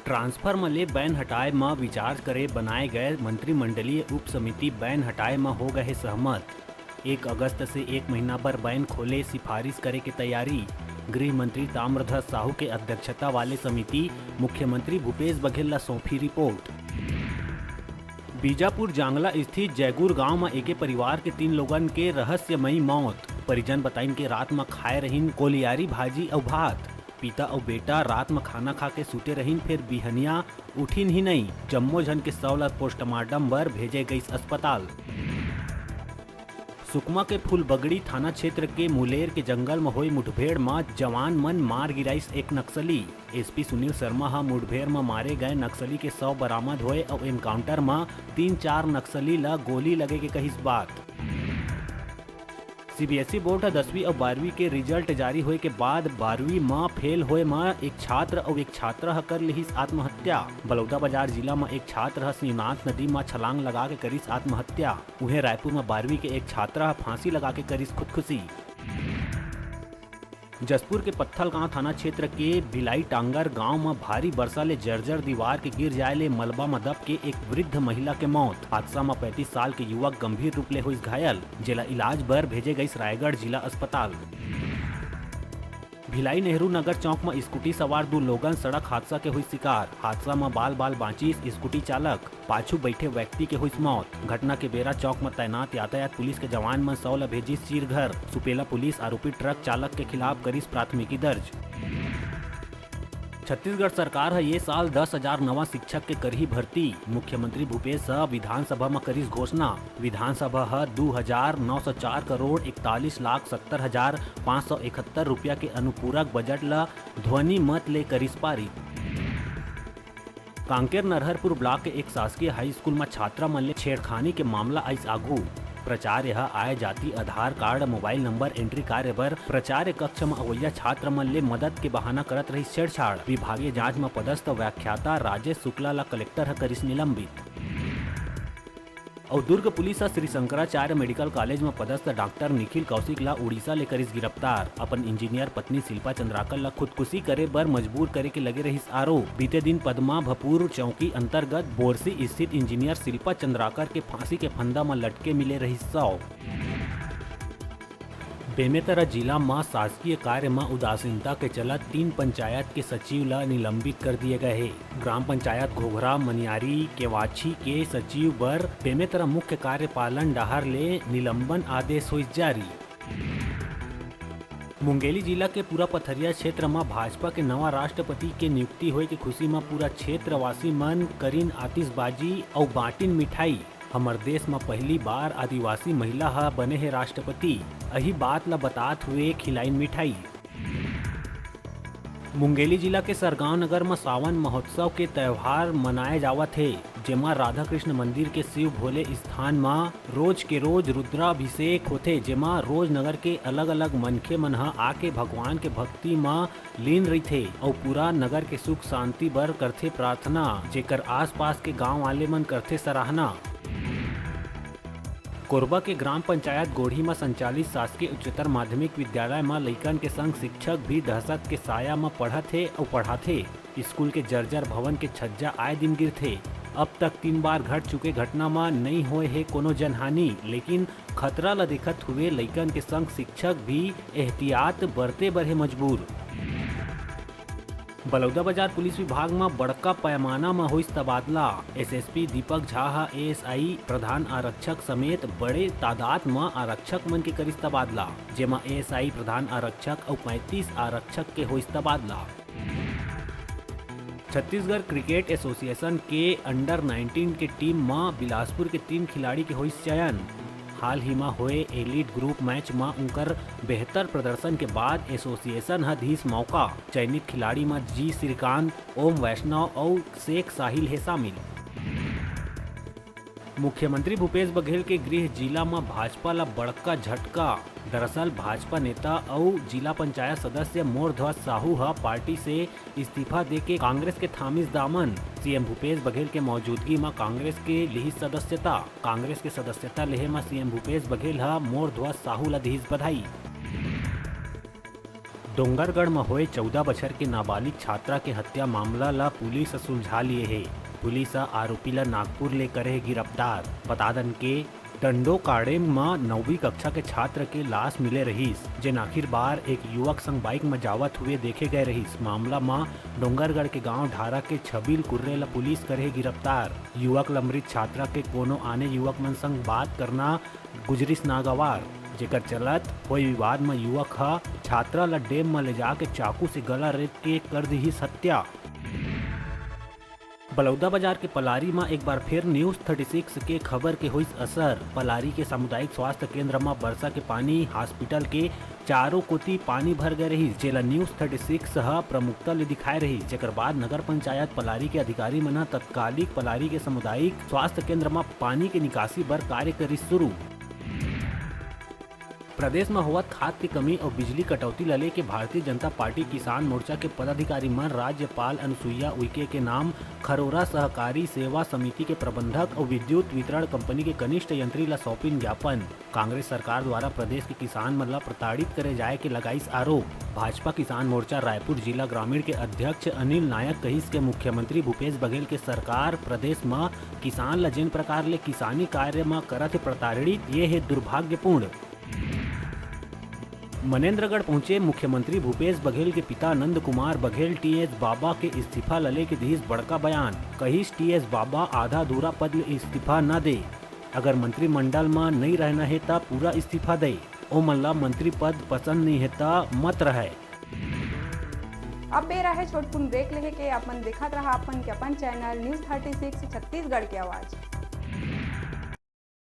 Transfer में ले ban हटाए में विचार करे बनाए गए मंत्रिमंडलीय उप समिति बैन हटाए में हो गए सहमत। 1 अगस्त से 1 महीना पर बैन खोले सिफारिश करे की तैयारी। गृह मंत्री ताम्रध्वज साहू के अध्यक्षता वाले समिति मुख्यमंत्री भूपेश बघेल ला सौंपी रिपोर्ट। बीजापुर जांगला स्थित जयगुर गांव में एके परिवार के 3 लोगन के रहस्यमयी मौत। परिजन बताइन के रात में खाए रहीन कोलियारी भाजी और भात। पिता और बेटा रात में खाना खा के सुते रहीन, फिर बिहनिया उठिन ही नहीं। जम्मो जन के शव पोस्टमार्टम बर भेजे गई अस्पताल। सुकमा के फूलबगड़ी थाना क्षेत्र के मुलेर के जंगल में हुई मुठभेड़ में जवान मन मार गिराइस एक नक्सली। एसपी सुनील शर्मा हा मुठभेड़ में मारे गए नक्सली के शव बरामद हुए और एनकाउंटर में 3-4 नक्सली ला गोली लगे के कहिस बात। सीबीएसई बोर्ड 10वीं और 12वीं के रिजल्ट जारी होए के बाद 12वीं में फेल होए में एक छात्र और एक छात्रा कर लिहिस आत्महत्या। बलौदाबाजार जिला में एक छात्र शिवनाथ नदी में छलांग लगा के करिस आत्महत्या। उन्हें रायपुर में 12वीं के एक छात्रा फांसी लगा के करिस खुदकुशी। जसपुर के पत्थलगांव थाना क्षेत्र के भिलाई टांगर गांव में भारी वर्षा ले जर्जर दीवार के गिर जाए ले मलबा में दब के एक वृद्ध महिला के मौत। हादसा में 35 साल के युवक गंभीर रूप ले हुई घायल। जिला इलाज बर भेजे गई रायगढ़ जिला अस्पताल। भिलाई नेहरू नगर चौक में स्कूटी सवार 2 लोगन सड़क हादसा के हुई शिकार। हादसा में बाल बांची स्कूटी चालक, पाछू बैठे व्यक्ति के हुई मौत। घटना के बेरा चौक में तैनात यातायात पुलिस के जवान में 100 ला भेजी चीरघर। सुपेला पुलिस आरोपी ट्रक चालक के खिलाफ करिस प्राथमिकी दर्ज। छत्तीसगढ़ सरकार है ये साल 10,000 नवा शिक्षक के करही भर्ती। मुख्यमंत्री भूपेश विधानसभा में करिस घोषणा। विधानसभा है 2,904 करोड़ 41,70,571 रुपया के अनुपूरक बजट ला ध्वनि मत ले करिस पारित। कांकेर नरहरपुर ब्लॉक के एक शासकीय हाई स्कूल में छात्रा मन ले छेड़खानी के मामला आइस आगू। प्राचार्य आय जाति आधार कार्ड मोबाइल नंबर एंट्री कार्य बर प्राचार्य कक्ष में अवैया छात्र मन ले मदद के बहाना करत रही छेड़छाड़। विभागीय जांच में पदस्थ व्याख्याता राजेश शुक्ला ला कलेक्टर करिस निलंबित। और Durg police Shri Shankaracharya medical college में पदस्थ डॉक्टर निखिल कौशिक ला उड़ीसा ले करिस गिरफ्तार। अपन इंजीनियर पत्नी शिल्पा चंद्राकर ला खुदकुशी करे बर मजबूर करे के लगे रहिस आरोप। बीते दिन पदमा भपुर चौकी अंतर्गत बोरसी स्थित इंजीनियर शिल्पा चंद्राकर के फांसी के फंदा में लटके मिले रहिस शव। बेमेतरा जिला में शासकीय कार्य में उदासीनता के चलत 3 पंचायत के सचिव ला निलंबित कर दिए गए हैं। ग्राम पंचायत घोघरा मनियारी केवाछी के सचिव बर बेमेतरा मुख्य कार्यपालन डाहर ले निलंबन आदेश हुई जारी। मुंगेली जिला के पूरा पथरिया क्षेत्र में भाजपा के नवा राष्ट्रपति के नियुक्ति होए की खुशी में पूरा क्षेत्रवासी मन करीन आतिशबाजी और बांटिन मिठाई। हमार देश में पहली बार आदिवासी महिला हा बने है राष्ट्रपति। यही बात ला बतात हुए खिलाइन मिठाई। मुंगेली जिला के सरगांव नगर में सावन महोत्सव के त्योहार मनाए जावत है, जेमा राधा कृष्ण मंदिर के शिव भोले स्थान में रोज के रोज रुद्राभिषेक होते, जेमा रोज नगर के अलग अलग मनखे मन आके भगवान के भक्ति में लीन रहीथे और पूरा नगर के सुख शांति बर करथे प्रार्थना, जेकर आसपास के गांव वाले मन करथे सराहना। कोरबा के ग्राम पंचायत गोढ़ी में संचालित शासकीय उच्चतर माध्यमिक विद्यालय में लइकन के संग शिक्षक भी दहशत के साया में पढ़त थे और पढ़ाथे। स्कूल के जर्जर भवन के छज्जा आए दिन गिरथे। अब तक 3 बार घट चुके घटना में नहीं होए है कोनो जनहानि, लेकिन खतरा ला देखत हुए लइकन के संग शिक्षक भी एहतियात बरते बर है मजबूर। बलौदाबाजार पुलिस विभाग में बड़का पैमाना में हुई तबादला। एसएसपी दीपक झा एएसआई प्रधान आरक्षक समेत बड़े तादाद में आरक्षक मन के करिस तबादला, जेमा एएसआई प्रधान आरक्षक और 35 आरक्षक के हुई तबादला। छत्तीसगढ़ क्रिकेट एसोसिएशन के अंडर 19 के टीम में बिलासपुर के 3 खिलाड़ी के हुई चयन। हाल ही में हुए एलिट ग्रुप मैच में उनकर बेहतर प्रदर्शन के बाद एसोसिएशन है धीस मौका। चयनित खिलाड़ी में जी श्रीकांत, ओम वैष्णव और शेख साहिल है शामिल। मुख्यमंत्री भूपेश बघेल के गृह जिला में भाजपा ला बड़का झटका। दरअसल भाजपा नेता और जिला पंचायत सदस्य मोरध्वज साहू पार्टी से इस्तीफा देके कांग्रेस के थामिस दामन। सीएम भूपेश बघेल के मौजूदगी में कांग्रेस के लिहिस सदस्यता। कांग्रेस के सदस्यता लेहे में सीएम भूपेश बघेल मोरध्वज साहू ला दिहिस बधाई। डोंगरगढ़ में हुए 14 बछर के नाबालिग छात्रा के हत्या मामला ला पुलिस सुलझा लिए है। पुलिस आरोपी ला नागपुर ले करे गिरफ्तार। बता दन के डंडोकाड़े में 9वीं कक्षा के छात्र के लाश मिले रहीस, जिन आखिर बार एक युवक संग बाइक में जावत हुए देखे गए रहीस। मामला में डोंगरगढ़ के गांव ढारा के छबील कुर्रे ला पुलिस करे गिरफ्तार। युवक ला मृत छात्रा के कोनो आने युवक मन संग बात करना गुजरिस नागवार, जेकर चलत कोई विवाद में युवक हा छात्रा ला डेम में ले जाके चाकू से गला रेत के कर दी हत्या। बलौदा बाजार के पलारी में एक बार फिर न्यूज 36 के खबर के हुई असर। पलारी के सामुदायिक स्वास्थ्य केंद्र में बरसा के पानी हॉस्पिटल के चारों कोती पानी भर गए रही, जेला न्यूज 36 प्रमुखता ले दिखाए रही। जेकर बाद नगर पंचायत पलारी के अधिकारी मन तत्कालिक पलारी के सामुदायिक स्वास्थ्य केंद्र में पानी के निकासी बर कार्य करी शुरू। प्रदेश में होवत खाद की कमी और बिजली कटौती ला लेके भारतीय जनता पार्टी किसान मोर्चा के पदाधिकारी मन राज्यपाल अनुसुईया उइके के नाम खरोरा सहकारी सेवा समिति के प्रबंधक और विद्युत वितरण कंपनी के कनिष्ठ यंत्री ला सौंपिन ज्ञापन। कांग्रेस सरकार द्वारा प्रदेश के किसान मन ला प्रताड़ित करे जाए के लगाइस आरोप। भाजपा किसान मोर्चा रायपुर जिला ग्रामीण के अध्यक्ष अनिल नायक कहिस के मुख्यमंत्री भूपेश बघेल के सरकार प्रदेश में किसान ला जिन प्रकार ले किसानी कार्य में करत प्रताड़ित, ये है दुर्भाग्यपूर्ण। मनेन्द्रगढ़ पहुंचे मुख्यमंत्री भूपेश बघेल के पिता नंद कुमार बघेल टीएस बाबा के इस्तीफा लले के दीस बड़का बयान। कहिस टीएस बाबा आधा अधूरा पद ले इस्तीफा न दे, अगर मंत्रिमंडल में नहीं रहना है ता पूरा इस्तीफा दे। ओ मल्ला मंत्री पद पसंद नहीं है ता मत रहे। अब बेरा है छोटकुन ब्रेक लेके अपन दिखत रहा अपन के अपन चैनल न्यूज 36 छत्तीसगढ़ की आवाज।